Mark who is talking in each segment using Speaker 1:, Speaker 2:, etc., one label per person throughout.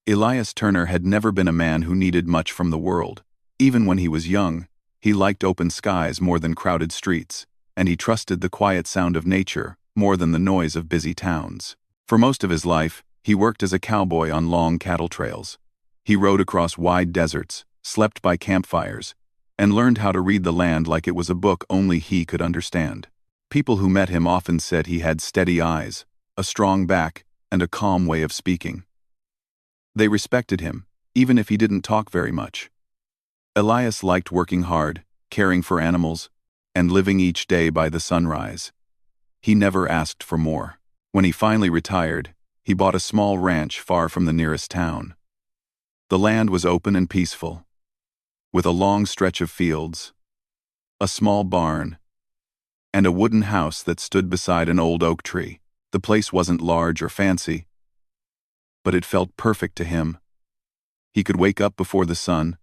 Speaker 1: Elias Turner had never been a man who needed much from the world. Even when he was young, he liked open skies more than crowded streets, and he trusted the quiet sound of nature more than the noise of busy towns. For most of his life, he worked as a cowboy on long cattle trails. He rode across wide deserts, slept by campfires, and learned how to read the land like it was a book only he could understand. People who met him often said he had steady eyes, a strong back, and a calm way of speaking. They respected him, even if he didn't talk very much. Elias liked working hard, caring for animals, and living each day by the sunrise. He never asked for more. When he finally retired, he bought a small ranch far from the nearest town. The land was open and peaceful, with a long stretch of fields, a small barn, and a wooden house that stood beside an old oak tree. The place wasn't large or fancy, but it felt perfect to him. He could wake up before the sun,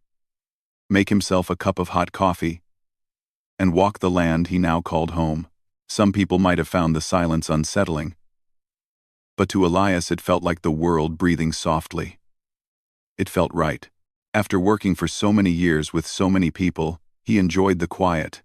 Speaker 1: make himself a cup of hot coffee, and walk the land he now called home. Some people might have found the silence unsettling, but to Elias it felt like the world breathing softly. It felt right. After working for so many years with so many people, he enjoyed the quiet.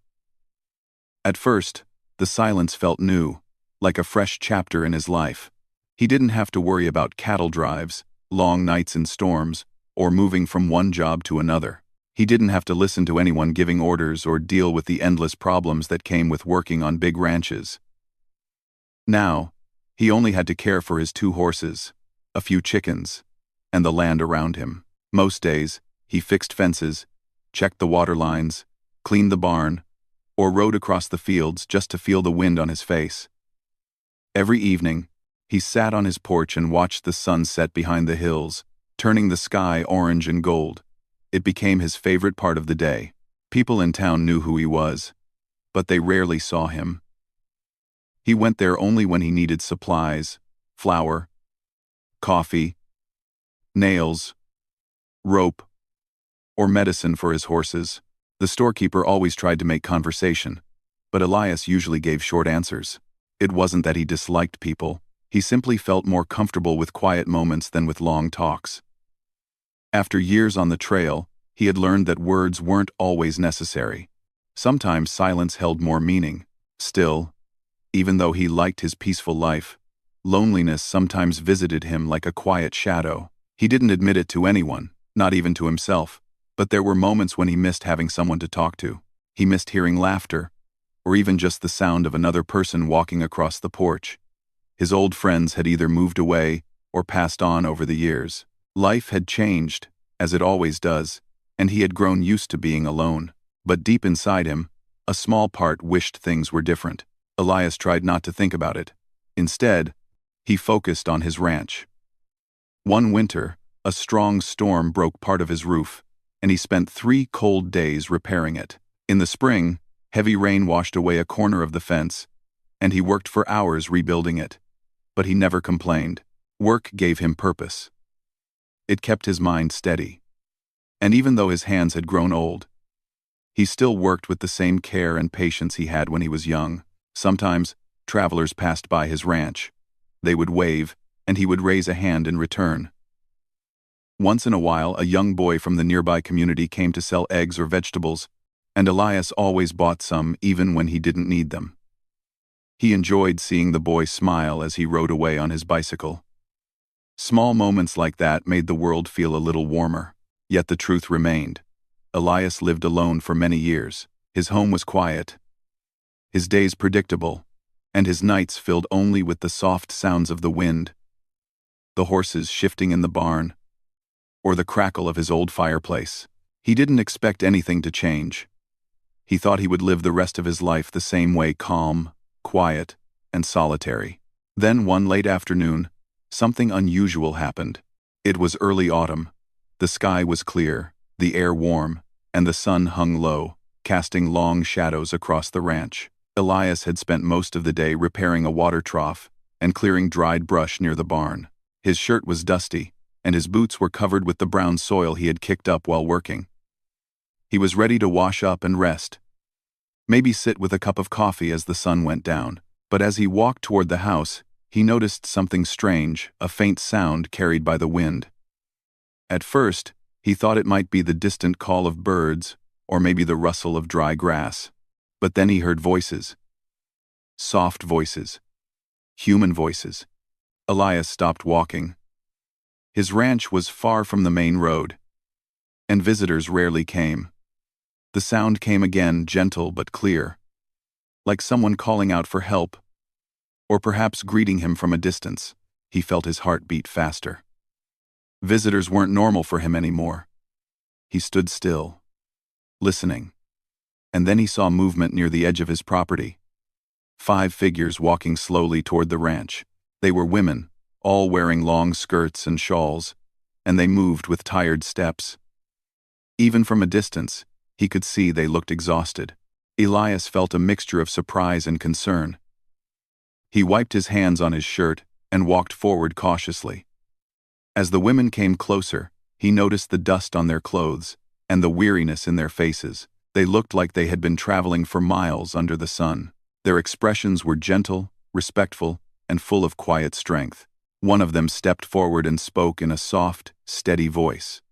Speaker 1: At first, the silence felt new, like a fresh chapter in his life. He didn't have to worry about cattle drives, long nights in storms, or moving from one job to another. He didn't have to listen to anyone giving orders or deal with the endless problems that came with working on big ranches. Now, he only had to care for his 2 horses, a few chickens, and the land around him. Most days, he fixed fences, checked the water lines, cleaned the barn, or rode across the fields just to feel the wind on his face. Every evening, he sat on his porch and watched the sun set behind the hills, turning the sky orange and gold. It became his favorite part of the day. People in town knew who he was, but they rarely saw him. He went there only when he needed supplies, flour, coffee, nails, rope, or medicine for his horses. The storekeeper always tried to make conversation, but Elias usually gave short answers. It wasn't that he disliked people. He simply felt more comfortable with quiet moments than with long talks. After years on the trail, he had learned that words weren't always necessary. Sometimes silence held more meaning. Still, even though he liked his peaceful life, loneliness sometimes visited him like a quiet shadow. He didn't admit it to anyone, not even to himself, but there were moments when he missed having someone to talk to. He missed hearing laughter, or even just the sound of another person walking across the porch. His old friends had either moved away or passed on over the years. Life had changed, as it always does, and he had grown used to being alone. But deep inside him, a small part wished things were different. Elias tried not to think about it. Instead, he focused on his ranch. One winter, a strong storm broke part of his roof, and he spent 3 cold days repairing it. In the spring, heavy rain washed away a corner of the fence, and he worked for hours rebuilding it. But he never complained. Work gave him purpose. It kept his mind steady. And even though his hands had grown old, he still worked with the same care and patience he had when he was young. Sometimes, travelers passed by his ranch. They would wave, and he would raise a hand in return. Once in a while, a young boy from the nearby community came to sell eggs or vegetables, and Elias always bought some even when he didn't need them. He enjoyed seeing the boy smile as he rode away on his bicycle. Small moments like that made the world feel a little warmer. Yet the truth remained. Elias lived alone for many years. His home was quiet, his days predictable, and his nights filled only with the soft sounds of the wind, the horses shifting in the barn, or the crackle of his old fireplace. He didn't expect anything to change. He thought he would live the rest of his life the same way, calm, quiet, and solitary. Then one late afternoon, something unusual happened. It was early autumn. The sky was clear, the air warm, and the sun hung low, casting long shadows across the ranch. Elias had spent most of the day repairing a water trough and clearing dried brush near the barn. His shirt was dusty, and his boots were covered with the brown soil he had kicked up while working. He was ready to wash up and rest, maybe sit with a cup of coffee as the sun went down. But as he walked toward the house, he noticed something strange, a faint sound carried by the wind. At first, he thought it might be the distant call of birds, or maybe the rustle of dry grass. But then he heard voices. Soft voices. Human voices. Elias stopped walking. His ranch was far from the main road, and visitors rarely came. The sound came again, gentle but clear, like someone calling out for help, or perhaps greeting him from a distance. He felt his heart beat faster. Visitors weren't normal for him anymore. He stood still, listening, and then he saw movement near the edge of his property. 5 figures walking slowly toward the ranch. They were women, all wearing long skirts and shawls, and they moved with tired steps. Even from a distance, he could see they looked exhausted. Elias felt a mixture of surprise and concern. He wiped his hands on his shirt and walked forward cautiously. As the women came closer, he noticed the dust on their clothes and the weariness in their faces. They looked like they had been traveling for miles under the sun. Their expressions were gentle, respectful, and full of quiet strength. One of them stepped forward and spoke in a soft, steady voice.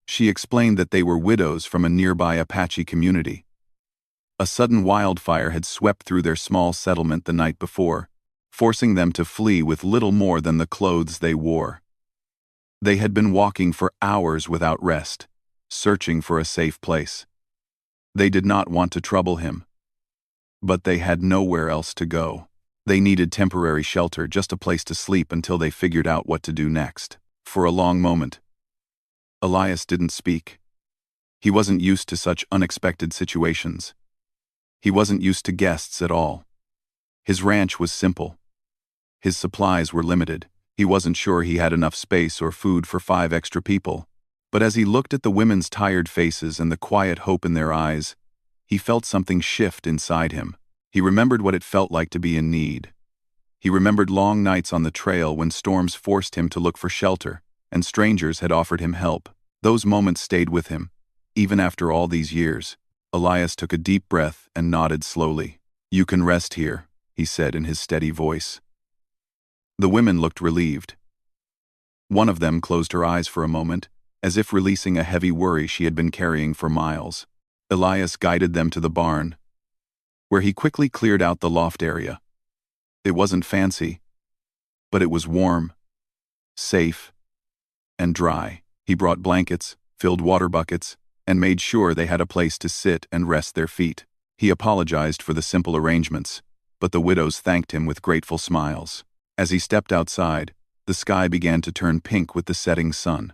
Speaker 1: She explained that they were widows from a nearby Apache community. A sudden wildfire had swept through their small settlement the night before, forcing them to flee with little more than the clothes they wore. They had been walking for hours without rest, searching for a safe place. They did not want to trouble him, but they had nowhere else to go. They needed temporary shelter, just a place to sleep until they figured out what to do next. For a long moment, Elias didn't speak. He wasn't used to such unexpected situations. He wasn't used to guests at all. His ranch was simple. His supplies were limited. He wasn't sure he had enough space or food for 5 extra people. But as he looked at the women's tired faces and the quiet hope in their eyes, he felt something shift inside him. He remembered what it felt like to be in need. He remembered long nights on the trail when storms forced him to look for shelter, and strangers had offered him help. Those moments stayed with him, even after all these years. Elias took a deep breath and nodded slowly. "You can rest here," he said in his steady voice. The women looked relieved. One of them closed her eyes for a moment, as if releasing a heavy worry she had been carrying for miles. Elias guided them to the barn, where he quickly cleared out the loft area. It wasn't fancy, but it was warm, safe, and dry. He brought blankets, filled water buckets, and made sure they had a place to sit and rest their feet. He apologized for the simple arrangements, but the widows thanked him with grateful smiles. As he stepped outside, the sky began to turn pink with the setting sun.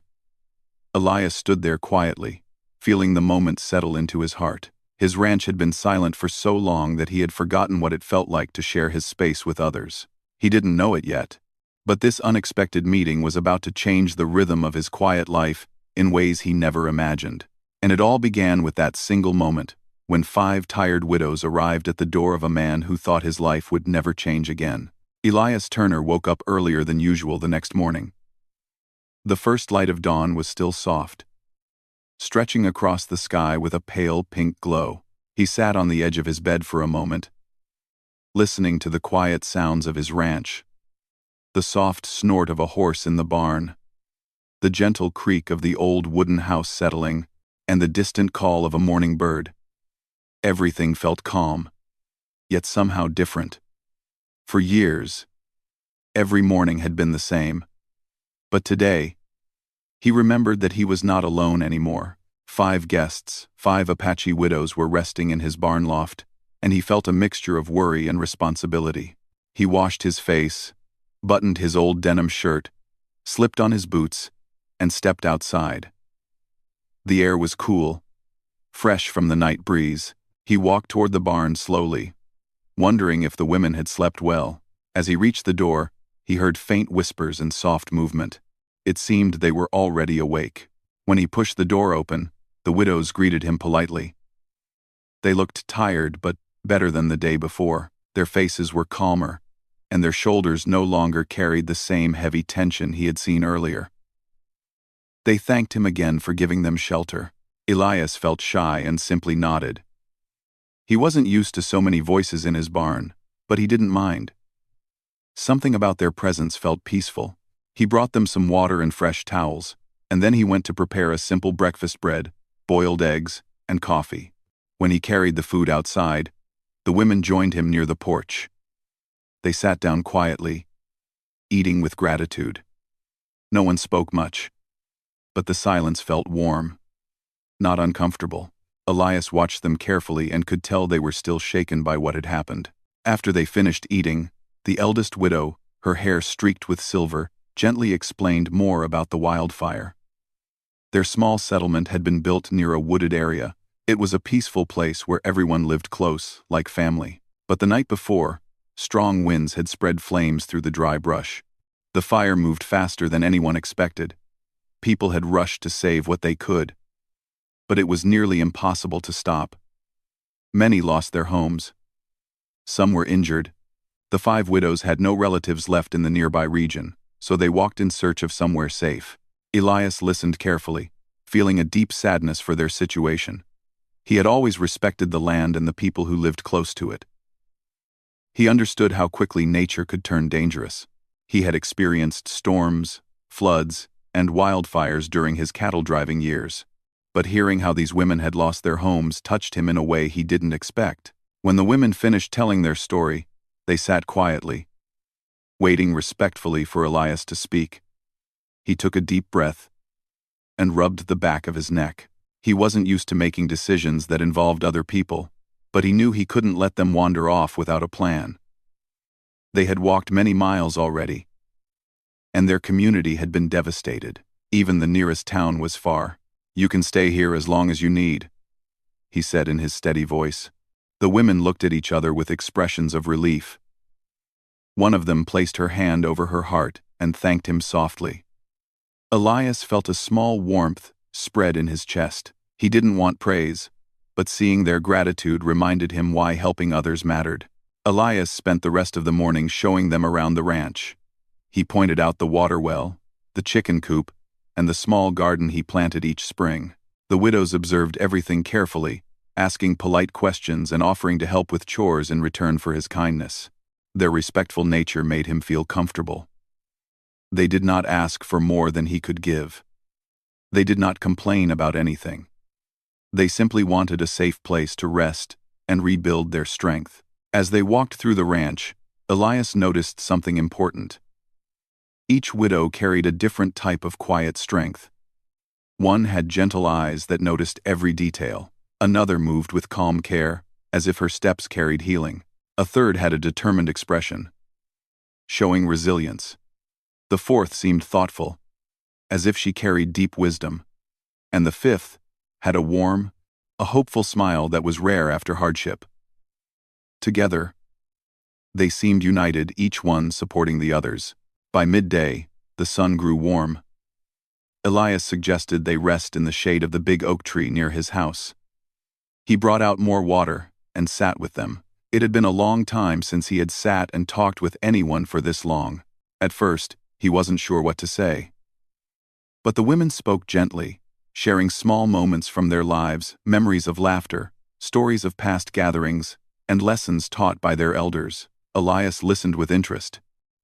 Speaker 1: Elias stood there quietly, feeling the moment settle into his heart. His ranch had been silent for so long that he had forgotten what it felt like to share his space with others. He didn't know it yet, but this unexpected meeting was about to change the rhythm of his quiet life in ways he never imagined. And it all began with that single moment, when 5 tired widows arrived at the door of a man who thought his life would never change again. Elias Turner woke up earlier than usual the next morning. The first light of dawn was still soft, stretching across the sky with a pale pink glow. He sat on the edge of his bed for a moment, listening to the quiet sounds of his ranch. The soft snort of a horse in the barn, the gentle creak of the old wooden house settling, and the distant call of a morning bird. Everything felt calm, yet somehow different. For years, every morning had been the same. But today, he remembered that he was not alone anymore. 5 guests, 5 Apache widows were resting in his barn loft, and he felt a mixture of worry and responsibility. He washed his face, buttoned his old denim shirt, slipped on his boots, and stepped outside. The air was cool, fresh from the night breeze. He walked toward the barn slowly, wondering if the women had slept well. As he reached the door, he heard faint whispers and soft movement. It seemed they were already awake. When he pushed the door open, the widows greeted him politely. They looked tired, but better than the day before. Their faces were calmer, and their shoulders no longer carried the same heavy tension he had seen earlier. They thanked him again for giving them shelter. Elias felt shy and simply nodded. He wasn't used to so many voices in his barn, but he didn't mind. Something about their presence felt peaceful. He brought them some water and fresh towels, And then he went to prepare a simple breakfast: bread, boiled eggs, and coffee. When he carried the food outside, the women joined him near the porch. They sat down quietly, eating with gratitude. No one spoke much, but the silence felt warm, not uncomfortable. Elias watched them carefully and could tell they were still shaken by what had happened. After they finished eating, the eldest widow, her hair streaked with silver, gently explained more about the wildfire. Their small settlement had been built near a wooded area. It was a peaceful place where everyone lived close, like family. But the night before, strong winds had spread flames through the dry brush. The fire moved faster than anyone expected. People had rushed to save what they could, but it was nearly impossible to stop. Many lost their homes. Some were injured. The 5 widows had no relatives left in the nearby region, so they walked in search of somewhere safe. Elias listened carefully, feeling a deep sadness for their situation. He had always respected the land and the people who lived close to it. He understood how quickly nature could turn dangerous. He had experienced storms, floods, and wildfires during his cattle-driving years. But hearing how these women had lost their homes touched him in a way he didn't expect. When the women finished telling their story, they sat quietly, waiting respectfully for Elias to speak. He took a deep breath and rubbed the back of his neck. He wasn't used to making decisions that involved other people, but he knew he couldn't let them wander off without a plan. They had walked many miles already, and their community had been devastated. Even the nearest town was far. "You can stay here as long as you need," he said in his steady voice. The women looked at each other with expressions of relief. One of them placed her hand over her heart and thanked him softly. Elias felt a small warmth spread in his chest. He didn't want praise, but seeing their gratitude reminded him why helping others mattered. Elias spent the rest of the morning showing them around the ranch. He pointed out the water well, the chicken coop, and the small garden he planted each spring. The widows observed everything carefully, asking polite questions and offering to help with chores in return for his kindness. Their respectful nature made him feel comfortable. They did not ask for more than he could give. They did not complain about anything. They simply wanted a safe place to rest and rebuild their strength. As they walked through the ranch, Elias noticed something important. Each widow carried a different type of quiet strength. One had gentle eyes that noticed every detail. Another moved with calm care, as if her steps carried healing. A third had a determined expression, showing resilience. The fourth seemed thoughtful, as if she carried deep wisdom. And the fifth had a warm, a hopeful smile that was rare after hardship. Together, they seemed united, each one supporting the others. By midday, the sun grew warm. Elias suggested they rest in the shade of the big oak tree near his house. He brought out more water and sat with them. It had been a long time since he had sat and talked with anyone for this long. At first, he wasn't sure what to say. But the women spoke gently, sharing small moments from their lives, memories of laughter, stories of past gatherings, and lessons taught by their elders. Elias listened with interest.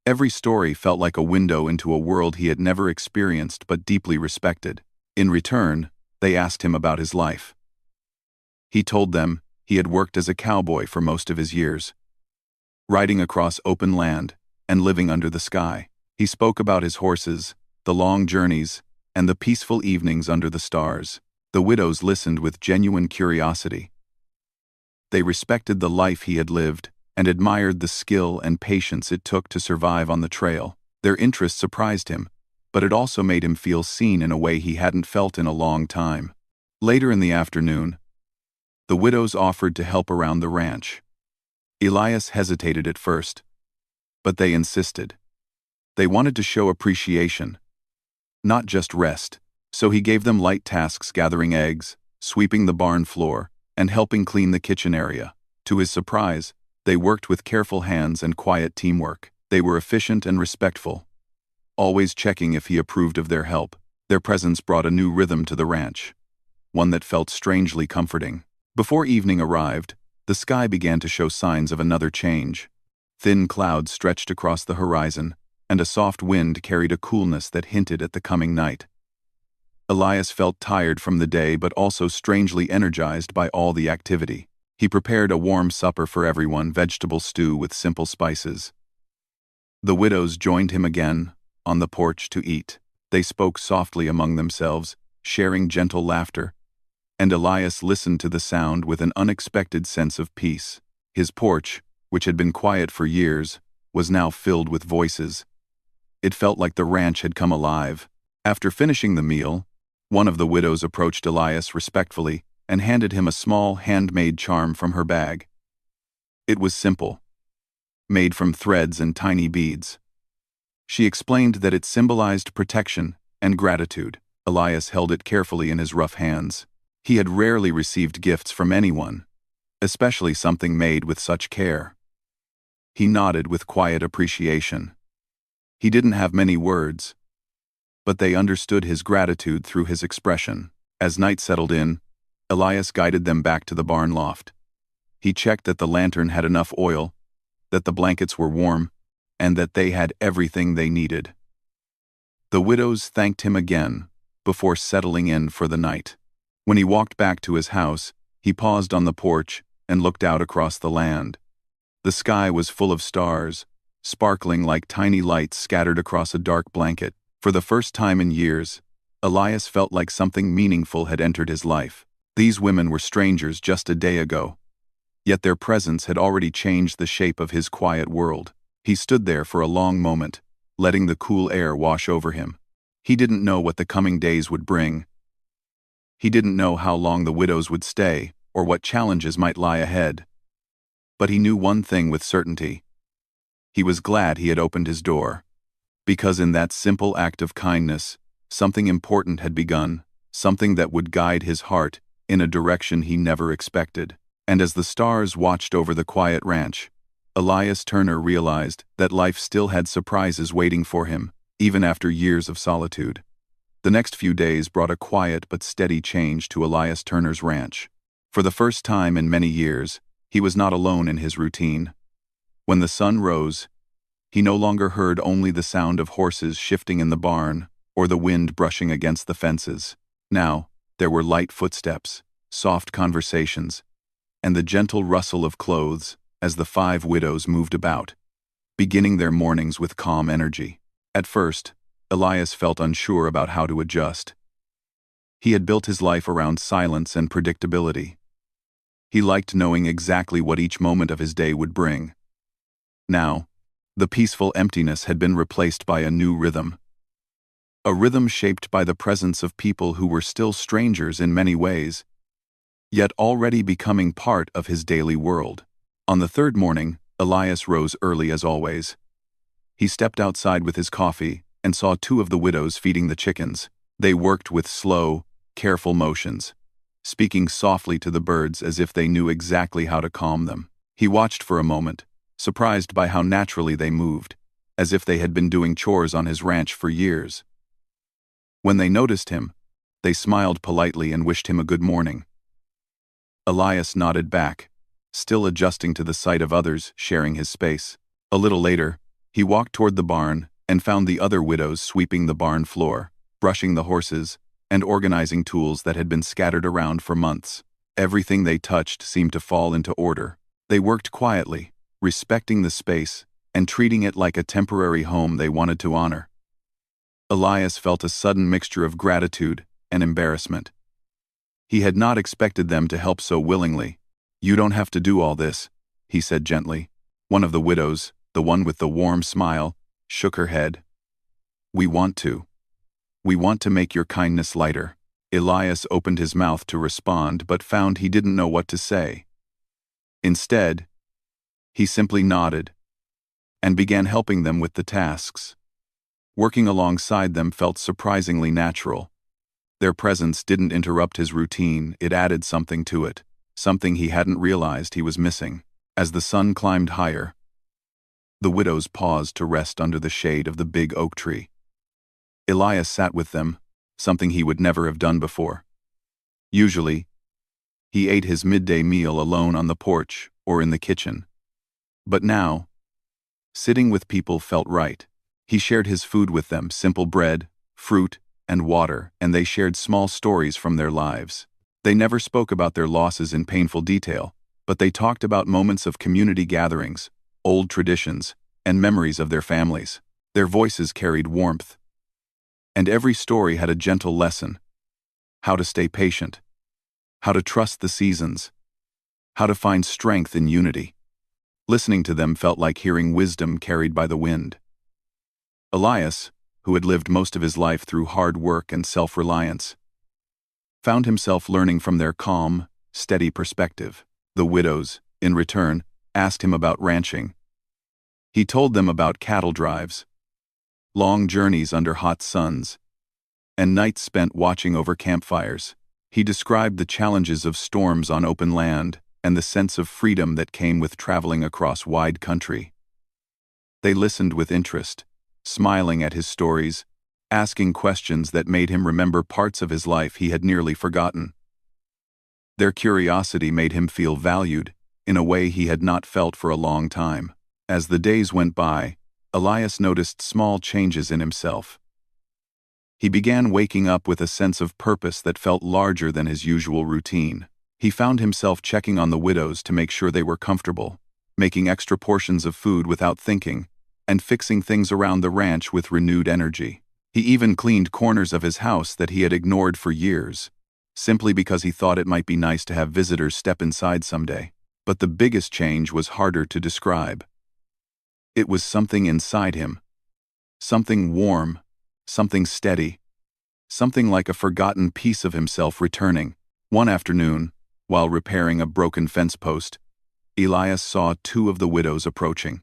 Speaker 1: Every story felt like a window into a world he had never experienced but deeply respected. In return, they asked him about his life. He told them he had worked as a cowboy for most of his years, riding across open land and living under the sky. He spoke about his horses, the long journeys, and the peaceful evenings under the stars. The widows listened with genuine curiosity. They respected the life he had lived and admired the skill and patience it took to survive on the trail. Their interest surprised him, but it also made him feel seen in a way he hadn't felt in a long time. Later in the afternoon, the widows offered to help around the ranch. Elias hesitated at first, but they insisted. They wanted to show appreciation, not just rest, so he gave them light tasks: gathering eggs, sweeping the barn floor, and helping clean the kitchen area. To his surprise, they worked with careful hands and quiet teamwork. They were efficient and respectful, always checking if he approved of their help. Their presence brought a new rhythm to the ranch, one that felt strangely comforting. Before evening arrived, the sky began to show signs of another change. Thin clouds stretched across the horizon, and a soft wind carried a coolness that hinted at the coming night. Elias felt tired from the day but also strangely energized by all the activity. He prepared a warm supper for everyone, vegetable stew with simple spices. The widows joined him again on the porch to eat. They spoke softly among themselves, sharing gentle laughter, and Elias listened to the sound with an unexpected sense of peace. His porch, which had been quiet for years, was now filled with voices. It felt like the ranch had come alive. After finishing the meal, one of the widows approached Elias respectfully and handed him a small handmade charm from her bag. It was simple, made from threads and tiny beads. She explained that it symbolized protection and gratitude. Elias held it carefully in his rough hands. He had rarely received gifts from anyone, especially something made with such care. He nodded with quiet appreciation. He didn't have many words, but they understood his gratitude through his expression. As night settled in, Elias guided them back to the barn loft. He checked that the lantern had enough oil, that the blankets were warm, and that they had everything they needed. The widows thanked him again before settling in for the night. When he walked back to his house, he paused on the porch and looked out across the land. The sky was full of stars, sparkling like tiny lights scattered across a dark blanket. For the first time in years, Elias felt like something meaningful had entered his life. These women were strangers just a day ago, yet their presence had already changed the shape of his quiet world. He stood there for a long moment, letting the cool air wash over him. He didn't know what the coming days would bring. He didn't know how long the widows would stay, or what challenges might lie ahead. But he knew one thing with certainty. He was glad he had opened his door, because in that simple act of kindness, something important had begun, something that would guide his heart in a direction he never expected. And as the stars watched over the quiet ranch, Elias Turner realized that life still had surprises waiting for him, even after years of solitude. The next few days brought a quiet but steady change to Elias Turner's ranch. For the first time in many years, he was not alone in his routine. When the sun rose, he no longer heard only the sound of horses shifting in the barn or the wind brushing against the fences. Now, there were light footsteps, soft conversations, and the gentle rustle of clothes as the 5 widows moved about, beginning their mornings with calm energy. At first, Elias felt unsure about how to adjust. He had built his life around silence and predictability. He liked knowing exactly what each moment of his day would bring. Now, the peaceful emptiness had been replaced by a new rhythm. A rhythm shaped by the presence of people who were still strangers in many ways, yet already becoming part of his daily world. On the 3rd morning, Elias rose early as always. He stepped outside with his coffee and saw 2 of the widows feeding the chickens. They worked with slow, careful motions, speaking softly to the birds as if they knew exactly how to calm them. He watched for a moment, surprised by how naturally they moved, as if they had been doing chores on his ranch for years. When they noticed him, they smiled politely and wished him a good morning. Elias nodded back, still adjusting to the sight of others sharing his space. A little later, he walked toward the barn and found the other widows sweeping the barn floor, brushing the horses, and organizing tools that had been scattered around for months. Everything they touched seemed to fall into order. They worked quietly, respecting the space and treating it like a temporary home they wanted to honor. Elias felt a sudden mixture of gratitude and embarrassment. He had not expected them to help so willingly. "You don't have to do all this," he said gently. One of the widows, the one with the warm smile, shook her head. We want to. We want to make your kindness lighter." Elias opened his mouth to respond but found he didn't know what to say. Instead, he simply nodded and began helping them with the tasks. Working alongside them felt surprisingly natural. Their presence didn't interrupt his routine, it added something to it, something he hadn't realized he was missing. As the sun climbed higher, the widows paused to rest under the shade of the big oak tree. Elias sat with them, something he would never have done before. Usually, he ate his midday meal alone on the porch or in the kitchen. But now, sitting with people felt right. He shared his food with them, simple bread, fruit, and water, and they shared small stories from their lives. They never spoke about their losses in painful detail, but they talked about moments of community gatherings, old traditions, and memories of their families. Their voices carried warmth, and every story had a gentle lesson: how to stay patient, how to trust the seasons, how to find strength in unity. Listening to them felt like hearing wisdom carried by the wind. Elias, who had lived most of his life through hard work and self-reliance, found himself learning from their calm, steady perspective. The widows, in return, asked him about ranching. He told them about cattle drives, long journeys under hot suns, and nights spent watching over campfires. He described the challenges of storms on open land and the sense of freedom that came with traveling across wide country. They listened with interest, smiling at his stories, asking questions that made him remember parts of his life he had nearly forgotten. Their curiosity made him feel valued in a way he had not felt for a long time. As the days went by, Elias noticed small changes in himself. He began waking up with a sense of purpose that felt larger than his usual routine. He found himself checking on the widows to make sure they were comfortable, making extra portions of food without thinking, and fixing things around the ranch with renewed energy. He even cleaned corners of his house that he had ignored for years, simply because he thought it might be nice to have visitors step inside someday. But the biggest change was harder to describe. It was something inside him. Something warm, something steady, something like a forgotten piece of himself returning. One afternoon, while repairing a broken fence post, Elias saw two of the widows approaching.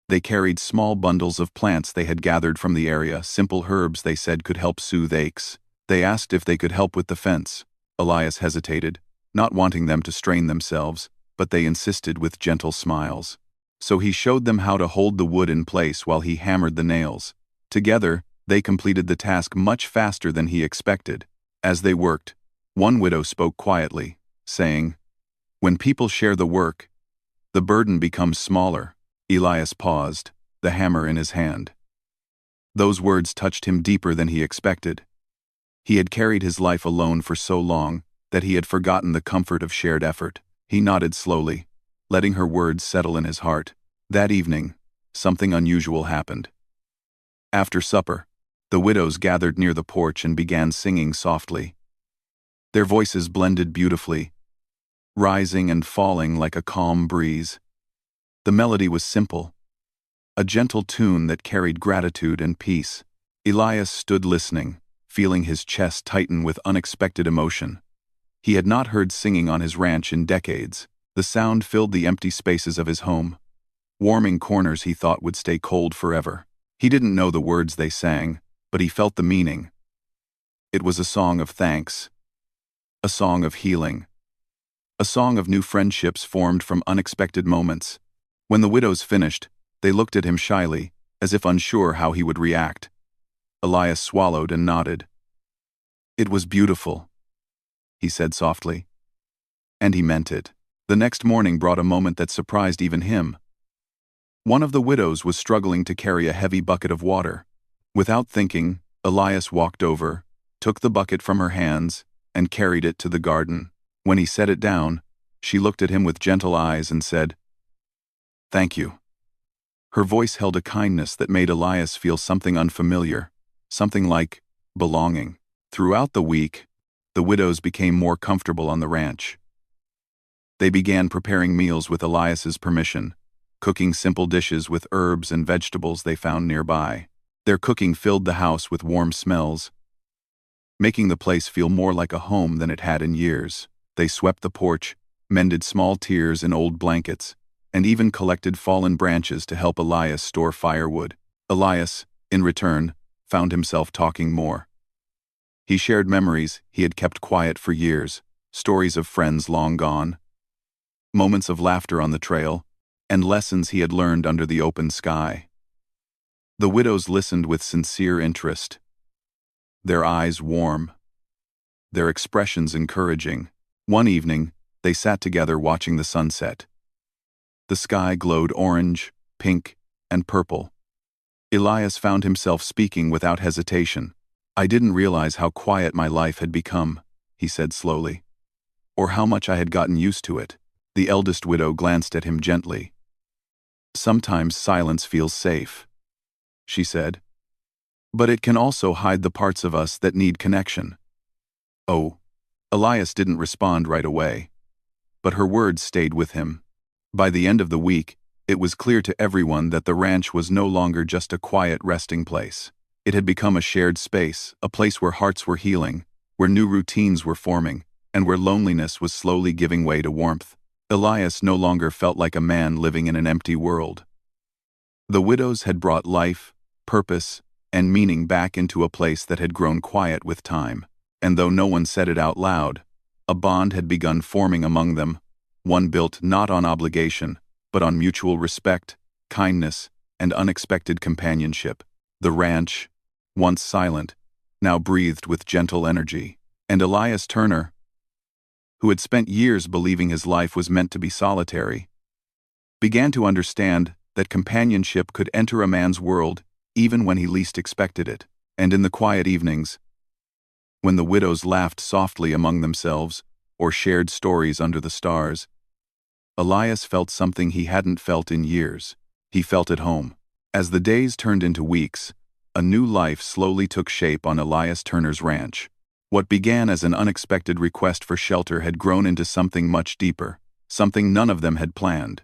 Speaker 1: They carried small bundles of plants they had gathered from the area, simple herbs they said could help soothe aches. They asked if they could help with the fence. Elias hesitated, not wanting them to strain themselves, but they insisted with gentle smiles. So he showed them how to hold the wood in place while he hammered the nails. Together, they completed the task much faster than he expected. As they worked, one widow spoke quietly, saying, "When people share the work, the burden becomes smaller." Elias paused, the hammer in his hand. Those words touched him deeper than he expected. He had carried his life alone for so long that he had forgotten the comfort of shared effort. He nodded slowly, letting her words settle in his heart. That evening, something unusual happened. After supper, the widows gathered near the porch and began singing softly. Their voices blended beautifully, rising and falling like a calm breeze. The melody was simple, a gentle tune that carried gratitude and peace. Elias stood listening, feeling his chest tighten with unexpected emotion. He had not heard singing on his ranch in decades. The sound filled the empty spaces of his home, warming corners he thought would stay cold forever. He didn't know the words they sang, but he felt the meaning. It was a song of thanks, a song of healing, a song of new friendships formed from unexpected moments. When the widows finished, they looked at him shyly, as if unsure how he would react. Elias swallowed and nodded. "It was beautiful," he said softly. And he meant it. The next morning brought a moment that surprised even him. One of the widows was struggling to carry a heavy bucket of water. Without thinking, Elias walked over, took the bucket from her hands, and carried it to the garden. When he set it down, she looked at him with gentle eyes and said, "Thank you." Her voice held a kindness that made Elias feel something unfamiliar, something like belonging. Throughout the week, the widows became more comfortable on the ranch. They began preparing meals with Elias's permission, cooking simple dishes with herbs and vegetables they found nearby. Their cooking filled the house with warm smells, making the place feel more like a home than it had in years. They swept the porch, mended small tears in old blankets, and even collected fallen branches to help Elias store firewood. Elias, in return, found himself talking more. He shared memories he had kept quiet for years, stories of friends long gone, moments of laughter on the trail, and lessons he had learned under the open sky. The widows listened with sincere interest, their eyes warm, their expressions encouraging. One evening, they sat together watching the sunset. The sky glowed orange, pink, and purple. Elias found himself speaking without hesitation. "I didn't realize how quiet my life had become," he said slowly, "or how much I had gotten used to it." The eldest widow glanced at him gently. "Sometimes silence feels safe," she said, "but it can also hide the parts of us that need connection." "Oh." Elias didn't respond right away, but her words stayed with him. By the end of the week, it was clear to everyone that the ranch was no longer just a quiet resting place. It had become a shared space, a place where hearts were healing, where new routines were forming, and where loneliness was slowly giving way to warmth. Elias no longer felt like a man living in an empty world. The widows had brought life, purpose, and meaning back into a place that had grown quiet with time. And though no one said it out loud, a bond had begun forming among them, one built not on obligation, but on mutual respect, kindness, and unexpected companionship. The ranch, once silent, now breathed with gentle energy. And Elias Turner, who had spent years believing his life was meant to be solitary, began to understand that companionship could enter a man's world even when he least expected it. And in the quiet evenings, when the widows laughed softly among themselves or shared stories under the stars, Elias felt something he hadn't felt in years. He felt at home. As the days turned into weeks, a new life slowly took shape on Elias Turner's ranch. What began as an unexpected request for shelter had grown into something much deeper, something none of them had planned,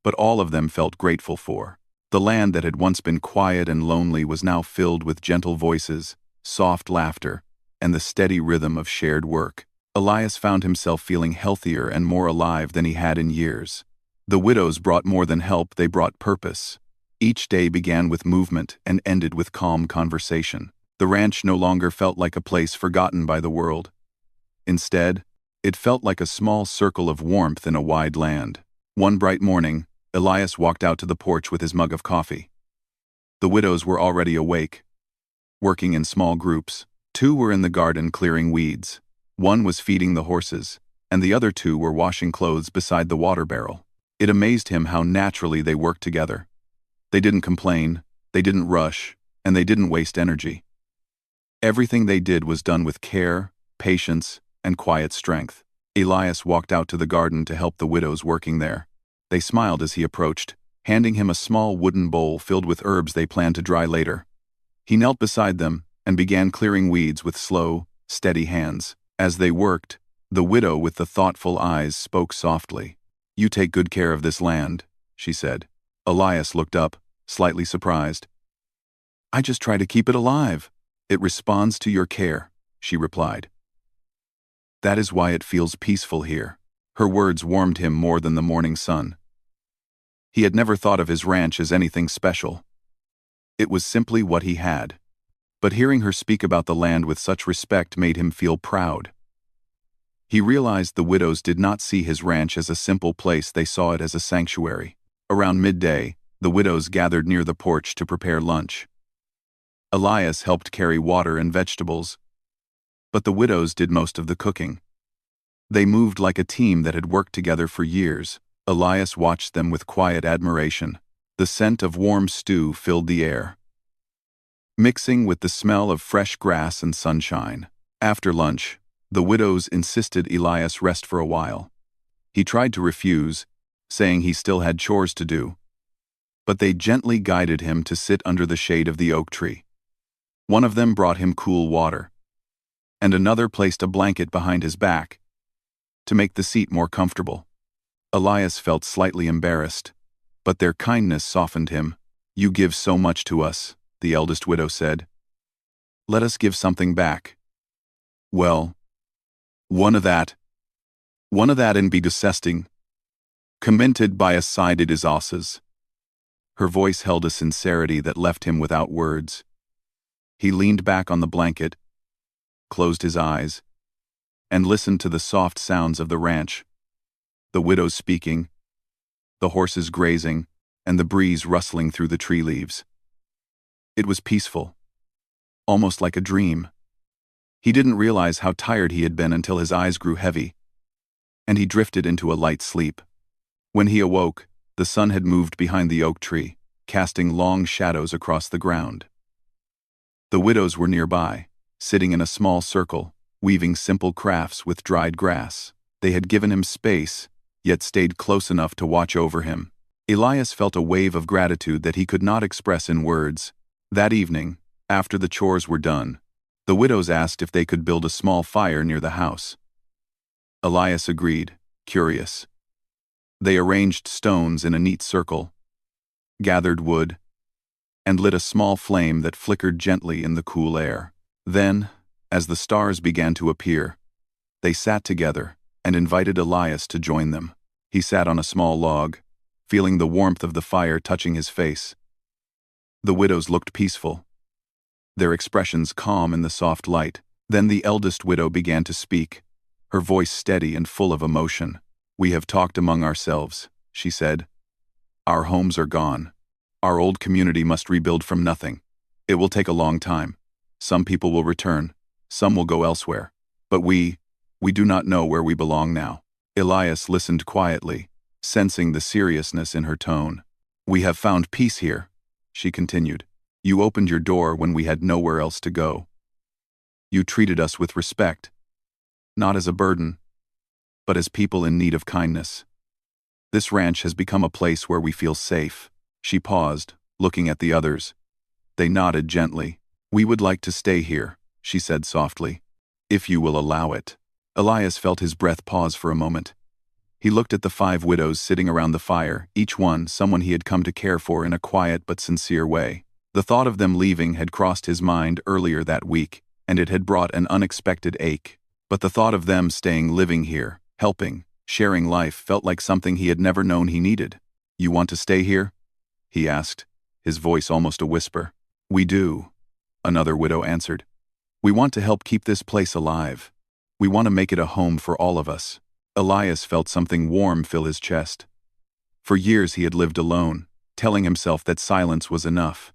Speaker 1: but all of them felt grateful for. The land that had once been quiet and lonely was now filled with gentle voices, soft laughter, and the steady rhythm of shared work. Elias found himself feeling healthier and more alive than he had in years. The widows brought more than help, they brought purpose. Each day began with movement and ended with calm conversation. The ranch no longer felt like a place forgotten by the world. Instead, it felt like a small circle of warmth in a wide land. One bright morning, Elias walked out to the porch with his mug of coffee. The widows were already awake, working in small groups. 2 were in the garden clearing weeds. 1 was feeding the horses, and the other 2 were washing clothes beside the water barrel. It amazed him how naturally they worked together. They didn't complain, they didn't rush, and they didn't waste energy. Everything they did was done with care, patience, and quiet strength. Elias walked out to the garden to help the widows working there. They smiled as he approached, handing him a small wooden bowl filled with herbs they planned to dry later. He knelt beside them and began clearing weeds with slow, steady hands. As they worked, the widow with the thoughtful eyes spoke softly. "You take good care of this land," she said. Elias looked up, slightly surprised. "I just try to keep it alive. It responds to your care," she replied. "That is why it feels peaceful here." Her words warmed him more than the morning sun. He had never thought of his ranch as anything special. It was simply what he had. But hearing her speak about the land with such respect made him feel proud. He realized the widows did not see his ranch as a simple place, they saw it as a sanctuary. Around midday, the widows gathered near the porch to prepare lunch. Elias helped carry water and vegetables, but the widows did most of the cooking. They moved like a team that had worked together for years. Elias watched them with quiet admiration. The scent of warm stew filled the air, mixing with the smell of fresh grass and sunshine. After lunch, the widows insisted Elias rest for a while. He tried to refuse, saying he still had chores to do, but they gently guided him to sit under the shade of the oak tree. One of them brought him cool water, and another placed a blanket behind his back to make the seat more comfortable. Elias felt slightly embarrassed, but their kindness softened him. "You give so much to us," the eldest widow said. "Let us give something back." "Well, one of that and be disgusting. Commented by a side it is osses." Her voice held a sincerity that left him without words. He leaned back on the blanket, closed his eyes, and listened to the soft sounds of the ranch. The widows speaking, the horses grazing, and the breeze rustling through the tree leaves. It was peaceful, almost like a dream. He didn't realize how tired he had been until his eyes grew heavy, and he drifted into a light sleep. When he awoke, the sun had moved behind the oak tree, casting long shadows across the ground. The widows were nearby, sitting in a small circle, weaving simple crafts with dried grass. They had given him space, yet stayed close enough to watch over him. Elias felt a wave of gratitude that he could not express in words. That evening, after the chores were done, the widows asked if they could build a small fire near the house. Elias agreed, curious. They arranged stones in a neat circle, gathered wood, and lit a small flame that flickered gently in the cool air. Then, as the stars began to appear, they sat together and invited Elias to join them. He sat on a small log, feeling the warmth of the fire touching his face. The widows looked peaceful, their expressions calm in the soft light. Then the eldest widow began to speak, her voice steady and full of emotion. "We have talked among ourselves," she said. "Our homes are gone. Our old community must rebuild from nothing. It will take a long time. Some people will return, some will go elsewhere. But we do not know where we belong now." Elias listened quietly, sensing the seriousness in her tone. "We have found peace here," she continued. "You opened your door when we had nowhere else to go. You treated us with respect, not as a burden, but as people in need of kindness. This ranch has become a place where we feel safe." She paused, looking at the others. They nodded gently. "We would like to stay here," she said softly, "if you will allow it." Elias felt his breath pause for a moment. He looked at the 5 widows sitting around the fire, each one someone he had come to care for in a quiet but sincere way. The thought of them leaving had crossed his mind earlier that week, and it had brought an unexpected ache. But the thought of them staying living here, helping, sharing life felt like something he had never known he needed. "You want to stay here?" he asked, his voice almost a whisper. "We do," another widow answered. "We want to help keep this place alive. We want to make it a home for all of us." Elias felt something warm fill his chest. For years he had lived alone, telling himself that silence was enough.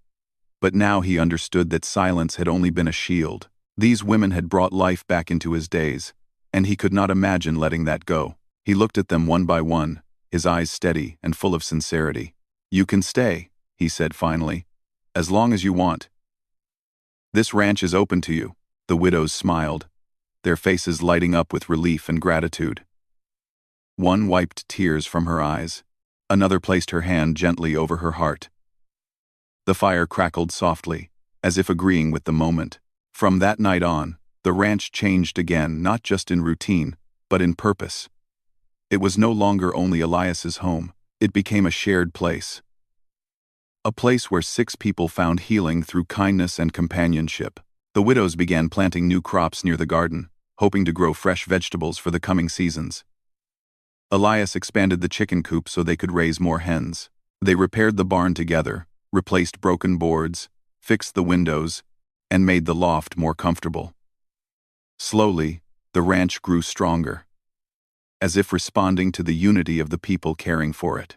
Speaker 1: But now he understood that silence had only been a shield. These women had brought life back into his days, and he could not imagine letting that go. He looked at them one by one, his eyes steady and full of sincerity. "You can stay," he said finally, "as long as you want. This ranch is open to you." The widows smiled, their faces lighting up with relief and gratitude. One wiped tears from her eyes. Another placed her hand gently over her heart. The fire crackled softly, as if agreeing with the moment. From that night on, the ranch changed again, not just in routine, but in purpose. It was no longer only Elias's home. It became a shared place. A place where 6 people found healing through kindness and companionship. The widows began planting new crops near the garden, hoping to grow fresh vegetables for the coming seasons. Elias expanded the chicken coop so they could raise more hens. They repaired the barn together, replaced broken boards, fixed the windows, and made the loft more comfortable. Slowly, the ranch grew stronger, as if responding to the unity of the people caring for it.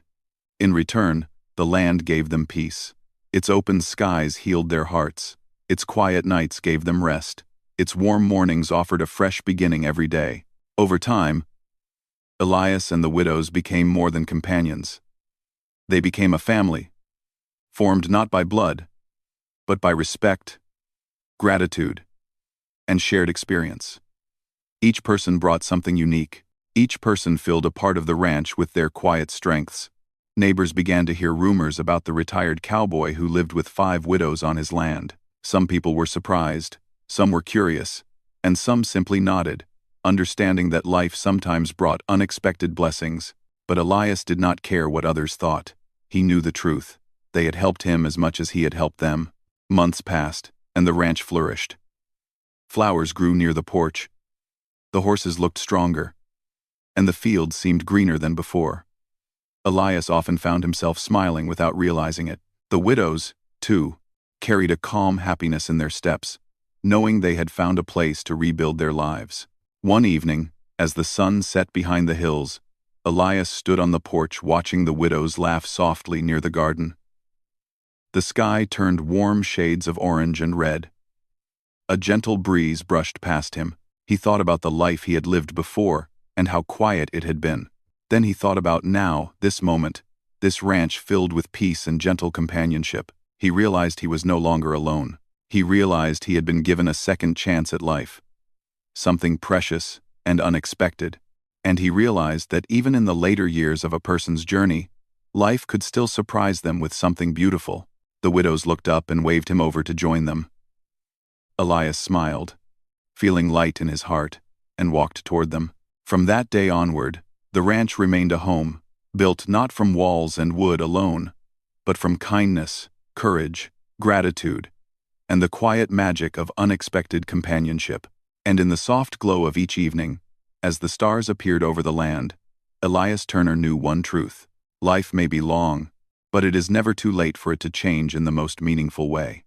Speaker 1: In return, the land gave them peace. Its open skies healed their hearts. Its quiet nights gave them rest. Its warm mornings offered a fresh beginning every day. Over time, Elias and the widows became more than companions. They became a family, formed not by blood, but by respect, gratitude, and shared experience. Each person brought something unique. Each person filled a part of the ranch with their quiet strengths. Neighbors began to hear rumors about the retired cowboy who lived with 5 widows on his land. Some people were surprised, some were curious, and some simply nodded, understanding that life sometimes brought unexpected blessings. But Elias did not care what others thought. He knew the truth. They had helped him as much as he had helped them. Months passed, and the ranch flourished. Flowers grew near the porch. The horses looked stronger, and the fields seemed greener than before. Elias often found himself smiling without realizing it. The widows, too, carried a calm happiness in their steps, knowing they had found a place to rebuild their lives. One evening, as the sun set behind the hills, Elias stood on the porch watching the widows laugh softly near the garden. The sky turned warm shades of orange and red. A gentle breeze brushed past him. He thought about the life he had lived before and how quiet it had been. Then he thought about now, this moment, this ranch filled with peace and gentle companionship. He realized he was no longer alone. He realized he had been given a second chance at life, something precious and unexpected, and he realized that even in the later years of a person's journey, life could still surprise them with something beautiful. The widows looked up and waved him over to join them. Elias smiled, feeling light in his heart, and walked toward them. From that day onward, the ranch remained a home, built not from walls and wood alone, but from kindness, courage, gratitude, and the quiet magic of unexpected companionship. And in the soft glow of each evening, as the stars appeared over the land, Elias Turner knew one truth: life may be long, but it is never too late for it to change in the most meaningful way.